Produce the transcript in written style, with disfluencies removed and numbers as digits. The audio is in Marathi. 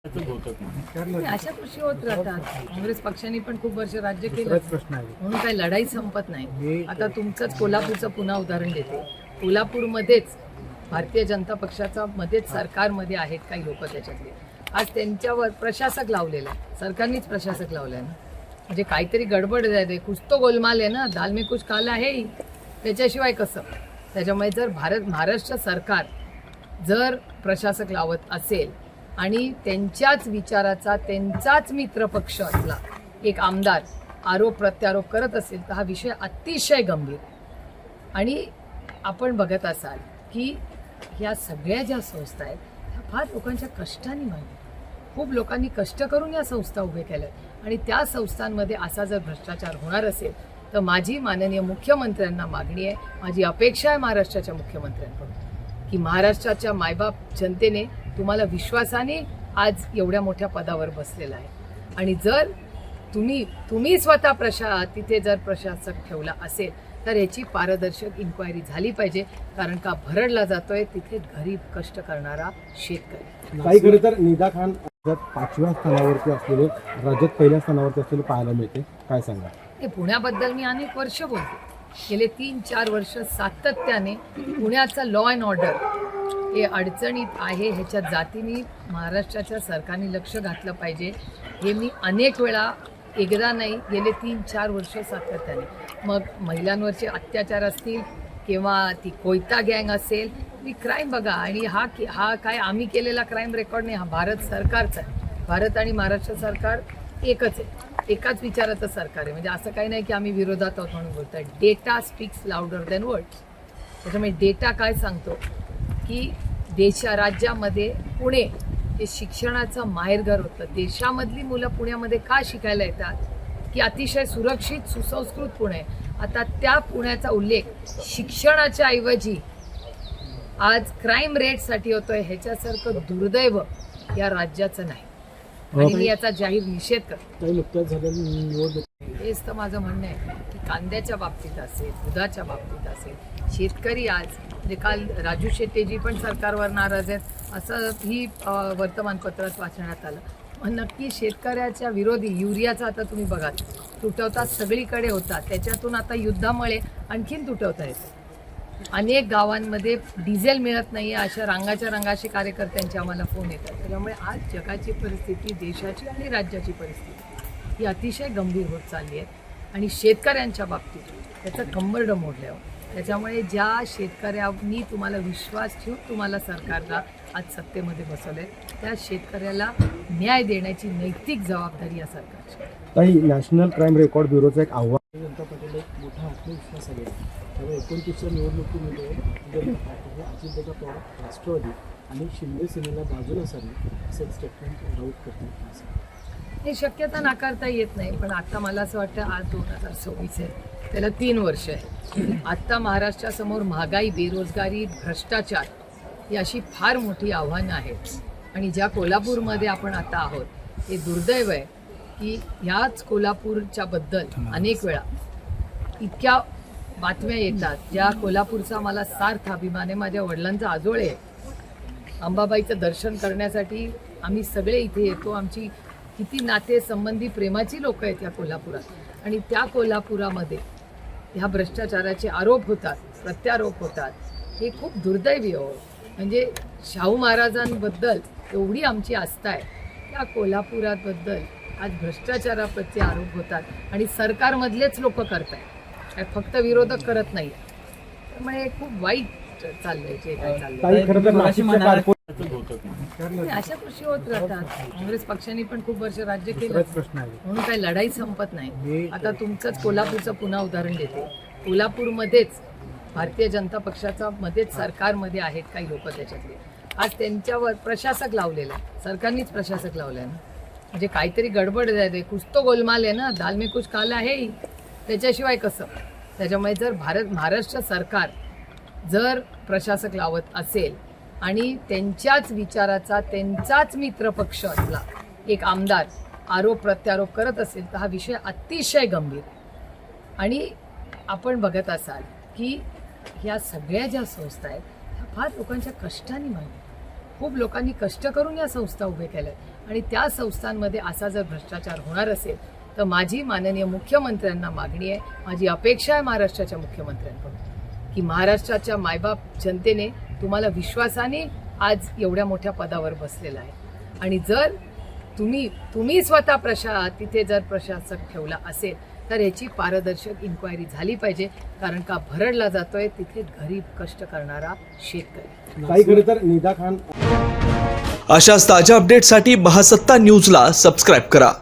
अशा कृषी होत राहतात. काँग्रेस पक्षाने पण खूप वर्ष राज्य केलं म्हणून काही लढाई संपत नाही. आता तुमचंच कोल्हापूरचं पुन्हा उदाहरण देते. कोल्हापूरमध्येच भारतीय जनता पक्षाचा मध्येच सरकारमध्ये आहेत काही लोक त्याच्यातले. आज त्यांच्यावर प्रशासक लावलेला आहे, सरकारनेच प्रशासक लावलाय ना. म्हणजे काहीतरी गडबड आहे, कुछ तो गोलमाल आहे ना, दाल में कुछ काला आहे. त्याच्याशिवाय कसं? त्याच्यामुळे जर महाराष्ट्र सरकार जर प्रशासक लावत असेल आणि त्यांच्याच विचाराचा त्यांचाच मित्रपक्ष असला एक आमदार आरोप प्रत्यारोप करत असेल तर हा विषय अतिशय गंभीर. आणि आपण बघत असाल की ह्या सगळ्या ज्या संस्था आहेत ह्या फार लोकांच्या कष्टाने मांडल्या. खूप लोकांनी कष्ट करून या संस्था उभे केल्या आणि त्या संस्थांमध्ये असा जर भ्रष्टाचार होणार असेल तर माझी माननीय मुख्यमंत्र्यांना मागणी आहे, माझी अपेक्षा आहे महाराष्ट्राच्या मुख्यमंत्र्यांकडून की महाराष्ट्राच्या मायबाप जनतेने तुम्हाला विश्वासाने आज एवढ्या मोठ्या पदावर बसलेला आहे आणि जर तुम्ही स्वतः तिथे जर प्रशासक ठेवला असेल तर याची पारदर्शक इन्क्वायरी झाली पाहिजे. कारण का भरडला जातोय तिथे गरीब कष्ट करणारा शेतकरी. काही खरं तर निदा खान राज्यात 5व्या स्थानावरती असलेले, राज्यात पहिल्या स्थानावरती असलेले पाहायला मिळते. काय सांगा? हे पुण्याबद्दल मी अनेक वर्ष बोलते. गेले 3-4 वर्ष सातत्याने पुण्याचा लॉ अँड ऑर्डर हे अडचणीत आहे, ह्याच्या जातीने महाराष्ट्राच्या सरकारने लक्ष घातलं पाहिजे. हे मी अनेक वेळा, एकदा नाही, गेले 3-4 वर्ष सातत्याने. मग महिलांवरचे अत्याचार असतील किंवा ती कोयता गँग असेल, ती क्राईम बघा. आणि हा काय आम्ही केलेला क्राईम रेकॉर्ड नाही, हा भारत सरकारचा आहे. भारत आणि महाराष्ट्र सरकार एकच आहे, एकाच विचाराचं सरकार आहे. म्हणजे असं काही नाही की आम्ही विरोधात आहोत म्हणून बोलतोय. Data speaks louder than words. त्याच्यामुळे डेटा काय सांगतो की राज्यामध्ये पुणे हे शिक्षणाचं माहेरघर होतं. देशामधली मुलं पुण्यामध्ये का शिकायला येतात की अतिशय सुरक्षित सुसंस्कृत पुणे. आता त्या पुण्याचा उल्लेख शिक्षणाच्या ऐवजी आज क्राईम रेटसाठी होतोय. ह्याच्यासारखं दुर्दैव या राज्याचं नाही आणि मी याचा जाहीर निषेध करतो. हेच तर माझं म्हणणं आहे की कांद्याच्या बाबतीत असेल, दुधाच्या बाबतीत असेल, शेतकरी आज म्हणजे काल राजू शेट्टीजी पण सरकारवर नाराज आहेत असं ही वर्तमानपत्रात वाचण्यात आलं. मग नक्की शेतकऱ्याच्या विरोधी युरियाचा आता तुम्ही बघा तुटवता सगळीकडे होता, त्याच्यातून आता युद्धामुळे आणखीन तुटवता येते. अनेक गावांमध्ये डिझेल मिळत नाही आहे, अशा रांगाचे कार्यकर्त्यांचे आम्हाला फोन येतात. त्याच्यामुळे आज जगाची परिस्थिती, देशाची आणि राज्याची परिस्थिती ही अतिशय गंभीर होत चालली आहे आणि शेतकऱ्यांच्या बाबतीत त्याचं कंबरडं मोडलं आहे. त्याच्यामुळे ज्या शेतकऱ्यांनी तुम्हाला विश्वास ठेवून तुम्हाला सरकारला आज सत्तेमध्ये बसवलं आहे त्या शेतकऱ्याला न्याय देण्याची नैतिक जबाबदारी या सरकारची. काही नॅशनल क्राईम रेकॉर्ड ब्युरोचं एक आव्हान जनता पार्टीला एक मोठा आत्मविश्वास आलेला. त्यामुळे 29च्या निवडणुकीमध्ये अजितदादा पवार राष्ट्रवादी आणि शिंदे सेनेला बाजूला सारली असं एक स्टेटमेंट राऊत करतात. हे शक्यता नाकारता येत नाही, पण आता मला असं वाटतं आज 2026 आहे, त्याला 3 वर्ष आहे. आत्ता महाराष्ट्रासमोर महागाई, बेरोजगारी, भ्रष्टाचार ही अशी फार मोठी आव्हानं आहेत. आणि ज्या कोल्हापूरमध्ये आपण आता आहोत हे दुर्दैव आहे की ह्याच कोल्हापूरच्या बद्दल अनेक वेळा इतक्या बातम्या येतात ज्या कोल्हापूरचा मला सार्थ अभिमान आहे. माझ्या वडिलांचा आजोळे अंबाबाईचं दर्शन करण्यासाठी आम्ही सगळे इथे येतो. आमची किती नाते संबंधी प्रेमाची लोक आहेत या कोल्हापुरात आणि त्या कोल्हापुरामध्ये ह्या भ्रष्टाचाराचे आरोप होतात, प्रत्यारोप होतात. हे खूप दुर्दैवी हो. म्हणजे शाहू महाराजांबद्दल एवढी आमची आस्था आहे, त्या कोल्हापुराबद्दल आज भ्रष्टाचाराप्रती आरोप होतात आणि सरकारमधलेच लोक करत आहेत, फक्त विरोधक करत नाही. त्यामुळे खूप वाईट चाललंय जे काय चाललंय. अशा कृषी होत राहतात. काँग्रेस पक्षाने पण खूप वर्ष राज्य केलं म्हणून काही लढाई संपत नाही. आता तुमचंच कोल्हापूरचं पुन्हा उदाहरण देते. कोल्हापूरमध्येच भारतीय जनता पक्षाचा मध्येच सरकारमध्ये आहेत काही लोक त्याच्यातले. आज त्यांच्यावर प्रशासक लावलेला आहे, सरकारनेच प्रशासक लावलाय ना. म्हणजे काहीतरी गडबड आहे, कुछ तो गोलमाल आहे ना, दाल में कुछ काला आहे. त्याच्याशिवाय कसं? त्याच्यामुळे जर महाराष्ट्र सरकार जर प्रशासक लावत असेल आणि त्यांच्याच विचाराचा त्यांचाच मित्रपक्ष असला एक आमदार आरोप प्रत्यारोप करत असेल तर हा विषय अतिशय गंभीर. आणि आपण बघत असाल की ह्या सगळ्या ज्या संस्था आहेत ह्या फार लोकांच्या कष्टाने मांडल्या. खूप लोकांनी कष्ट करून या संस्था उभे केल्या आणि त्या संस्थांमध्ये असा जर भ्रष्टाचार होणार असेल तर माझी माननीय मुख्यमंत्र्यांना मागणी आहे, माझी अपेक्षा आहे महाराष्ट्राच्या मुख्यमंत्र्यांकडून की महाराष्ट्राच्या मायबाप जनतेने तुम्हाला विश्वासाने आज एवढ्या मोठ्या पदावर बसलेला आहे आणि जर तुम्ही स्वतः तिथे जर प्रशासक ठेवला असेल तर याची पारदर्शक इन्क्वायरी झाली पाहिजे, कारण का भरडला जातोय तिथे गरीब कष्ट करणारा शेतकरी. काही खरं तर निदा खान अशाच ताज्या अपडेटसाठी महासत्ता न्यूजला सबस्क्राईब करा.